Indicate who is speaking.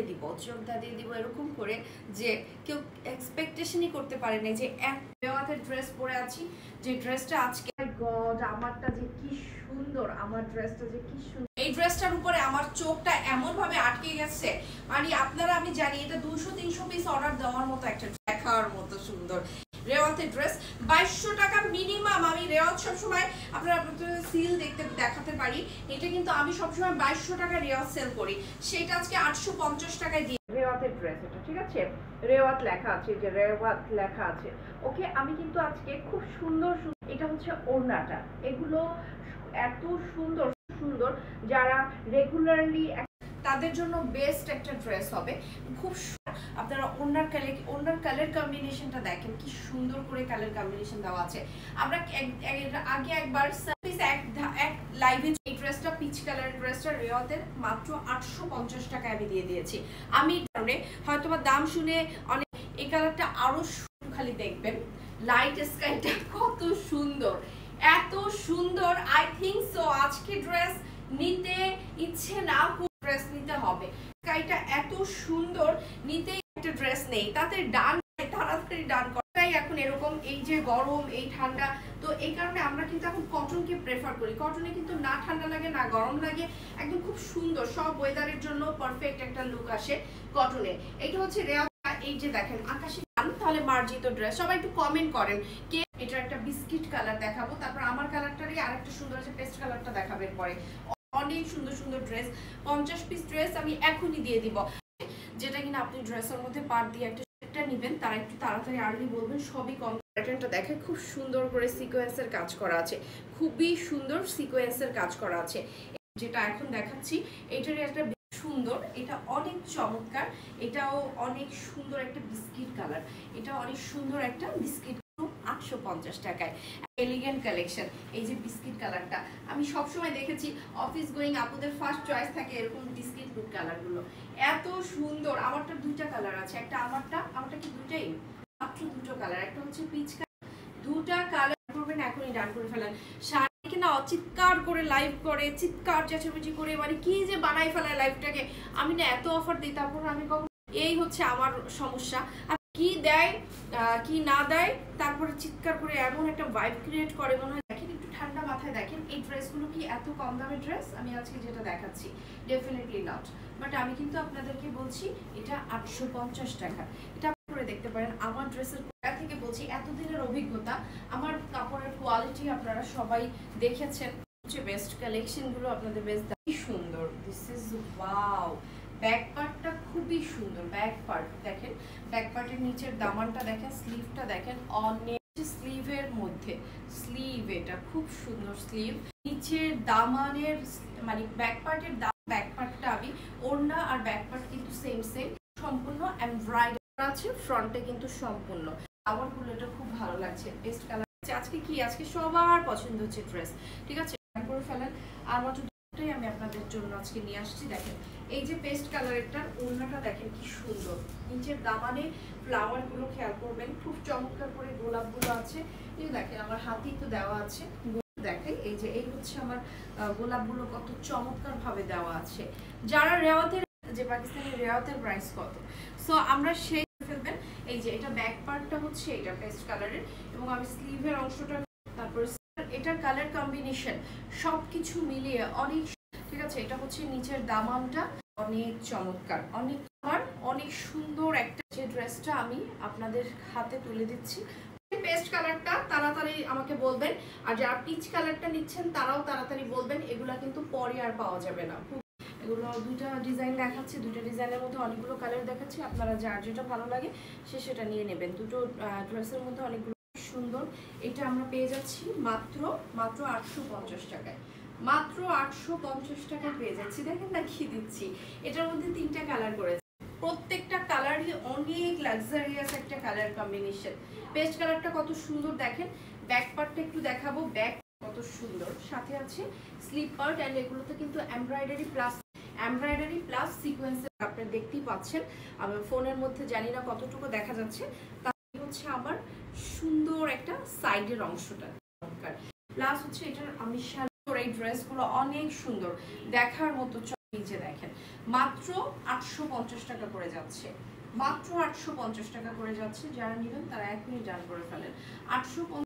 Speaker 1: দিব, চোখ ধাঁধিয়ে দিব এরকম করে যে কেউ এক্সপেকটেশনই করতে পারে না যে এক রেওয়াতের ড্রেস পরে আছি, যে ড্রেসটা আজকে গড আমারটা যে কি সুন্দর, আমার ড্রেসটা যে কি সুন্দর। এই ড্রেসটার উপরে আমার চোখটা এমন ভাবে আটকে গেছে, মানে আপনারা, আমি জানি এটা 200-300 পিস অর্ডার দেওয়ার মতো একটা, দেখার মতো সুন্দর রেওয়াতের ড্রেস। 2200 টাকা মিনিমাম। আমি রেওয়াত সবসময় আপনারা সিল দেখাতে পারি, এটা কিন্তু আমি সবসময় 2200 টাকা রেওয়াত সেল করি, সেটা আজকে 850 টাকায় দিয়ে রেওয়াতের ড্রেস। এটা ঠিক আছে, রেওয়াত লেখা আছে, যে রেওয়াত লেখা আছে। ওকে, আমি কিন্তু আজকে খুব সুন্দর, এটা হচ্ছে ওড়নাটা, এগুলো এত সুন্দর সুন্দর, যারা রেগুলারলি তাদের জন্য বেস্ট একটা ড্রেস হবে। খুব আপনারা ওড়নার কালার কম্বিনেশনটা দেখেন, কি সুন্দর করে কালার কম্বিনেশন দেওয়া আছে। আমরা আগে একবার এক লাইভে এই ড্রেসটা, পিচ কালার ড্রেসটা রেওয়াতের মাত্র 850 টাকায় আমি দিয়ে দিয়েছি। আমি হয়তো বা দাম শুনে অনেক, এই কালারটা আরো খালি দেখবেন, লাইট স্কাইটা কত সুন্দর, এত সুন্দর। আই থিঙ্ক সো আজকে ড্রেস নিতে ইচ্ছে না ড্রেস নিতে হবে, স্কাইটা এত সুন্দর, নিতে একটা ড্রেস নেই তাতে ডান, তাড়াতাড়ি ডান করাই এখন এরকম, এই যে গরম এই ঠান্ডা, তো এই কারণে আমরা কিন্তু এখন কটনকে প্রেফার করি। কটনে কিন্তু না ঠান্ডা লাগে না গরম লাগে, একদম খুব সুন্দর, সব ওয়েদারের জন্য পারফেক্ট একটা লুক আসে কটনে। এটা হচ্ছে রেওয়াত। এই যে দেখেন আকাশি, তাহলে মার্জিত ড্রেস। সবাই একটু কমেন্ট করেন কে, এটা একটা বিস্কিট কালার দেখাবো, তারপর আমার কালারটারই আরেকটা সুন্দর আছে, পেস্ট কালারটা দেখাবেন পরে। অনেক সুন্দর সুন্দর ড্রেস, 50 পিস ড্রেস আমি এখনই দিয়ে দিব, যেটা কিনা আপনি ড্রেসের মধ্যে পার দিয়ে একটা নেবেন, তারা একটু তাড়াতাড়ি আর্লি বলবেন। সবই কম। প্যাটার্নটা দেখে খুব সুন্দর করে সিকোয়েন্সের কাজ করা আছে, খুবই সুন্দর সিকোয়েন্সের কাজ করা আছে। যেটা এখন দেখাচ্ছি এটারই একটা সুন্দর, এটা অনেক চমৎকার, এটাও অনেক সুন্দর একটা বিস্কিট কালার, এটা অনেক সুন্দর একটা বিস্কিট, 850 টাকায় এলিগেন্ট কালেকশন। এই যে বিস্কিট কালারটা আমি সবসময় দেখেছি অফিস গোয়িং আপুদের ফার্স্ট চয়েস থাকে এরকম বিস্কিট ব্লু কালারগুলো, এত সুন্দর। আমারটা দুইটা কালার আছে, একটা আমারটা কি দুটাই, মাত্র দুটো কালার, একটা হচ্ছে পিচ কালার, দুটা কালার করবেন এখনই ডান করে ফেলেন। শাড়ি কিনা চিৎকার করে লাইভ করে, চিৎকার চেঁচামেচি করে, মানে কি যে বানাই ফেলায় লাইভটাকে। আমি না এত অফার দিই, তারপর আমি কখন, এই হচ্ছে আমার সমস্যা, কি দেয় কি না দেয়, তারপরে চিৎকার করে এমন একটা ভাইব ক্রিয়েট করে, মনে হয় দেখেন একটু ঠান্ডা মাথায় দেখেন এই ড্রেসগুলো কি এত কম দামের ড্রেস আমি আজকে যেটা দেখাচ্ছি, ডেফিনেটলি নট। বাট আমি কিন্তু আপনাদেরকে বলছি এটা 850 টাকা, এটা করে দেখতে পারেন। আমার ড্রেসের থেকে বলছি, এতদিনের অভিজ্ঞতা, আমার কাপড়ের কোয়ালিটি আপনারা সবাই দেখেছেন, সবচেয়ে বেস্ট কালেকশনগুলো আপনাদের বেস্ট সুন্দর। দিস ইজ ওয়াও, ব্যাক পার্টটা খুবই সুন্দর, ব্যাক পার্ট দেখেন, ব্যাক পার্টের নিচের দামানটা দেখেন, স্লিভটা দেখেন, অনেক স্লিভের মধ্যে স্লিভ, এটা খুব সুন্দর স্লিভ, নিচের দামানের মানে ব্যাক পার্টের ব্যাক পার্টটা আমি ওড়না আর ব্যাক পার্ট কিন্তু সেম সম্পূর্ণ এমব্রয়ডারি আছে, ফ্রন্টে কিন্তু সম্পূর্ণ কালারগুলো, এটা খুব ভালো লাগছে, বেস্ট কালার। আজকে কি, আজকে সবার পছন্দ হচ্ছে ড্রেস, ঠিক আছে করে ফেলেন। আর মাত্র দুটোই আমি আপনাদের জন্য আজকে নিয়ে আসছি। দেখেন এই যে পেস্ট কালারেরটার ওড়নাটা দেখেন কি সুন্দর, নিচের দামানে ফ্লাওয়ার গুলো খেয়াল করবেন, খুব চমৎকার করে গোলাপগুলো আছে। এই দেখেন আমার হাতেই তো দেওয়া আছে, দেখেন এই যে এই হচ্ছে আমার গোলাপগুলো কত চমৎকার ভাবে দেওয়া আছে। যারা রেওয়াতের, যে পাকিস্তানি রেওয়াতের প্রাইস কত, সো আমরা সেই ফেলবেন। এই যে এটা ব্যাক পার্টটা হচ্ছে এটা পেস্ট কালারের, এবং আমি স্লিভের অংশটা, তারপর এটার কালার কম্বিনেশন সবকিছু মিলিয়ে অনেক, ঠিক আছে। এটা হচ্ছে নিচের দামানটা অনেক চমৎকার, অনেক সুন্দর একটা, যে ড্রেসটা আমি আপনাদের হাতে তুলে দিচ্ছি। পেস্ট কালারটা তাড়াতাড়ি আমাকে বলবেন, আর যারা পিচ কালারটা নিচ্ছেন তারাও তাড়াতাড়ি বলবেন, এগুলা কিন্তু পরে আর পাওয়া যাবে না। এগুলো দুইটা ডিজাইন দেখাচ্ছি, দুইটা ডিজাইনের মধ্যে অনেকগুলো কালার দেখাচ্ছি, আপনারা যার যেটা ভালো লাগে সেটা নিয়ে নেবেন। দুটো ড্রেসের মধ্যে অনেকগুলো সুন্দর। এটা আমরা পেয়ে যাচ্ছি মাত্র 850 টাকায়, মাত্র 850 টাকায় পেয়ে যাচ্ছি। দেখেন না কি দিচ্ছি, এটার মধ্যে 3টা কালার করেছে, প্রত্যেকটা কালারই অনেক লাক্সারিয়াস একটা কালার কম্বিনেশন। পেস্ট কালারটা কত সুন্দর দেখেন, ব্যাক পার্টটা একটু দেখাবো, ব্যাক কত সুন্দর, সাথে আছে স্লিপ পার্ট, এন্ড এগুলোতে কিন্তু এমব্রয়ডারি প্লাস সিকোয়েন্সের আপনারা দেখতেই পাচ্ছেন। আমার ফোনের মধ্যে জানি না কতটুকু দেখা যাচ্ছে, তাহলে হচ্ছে আমার সুন্দর একটা সাইডের অংশটা প্লাস হচ্ছে এটার, আমি এই ড্রেসগুলো অনেক সুন্দর, দেখার মতো নিচে দেখেন মাত্র 850 টাকা করে যাচ্ছে, মাত্র 850 টাকা করে যাচ্ছে। যারা নেবেন তারা এখনই ডান করে ফেলেন। 850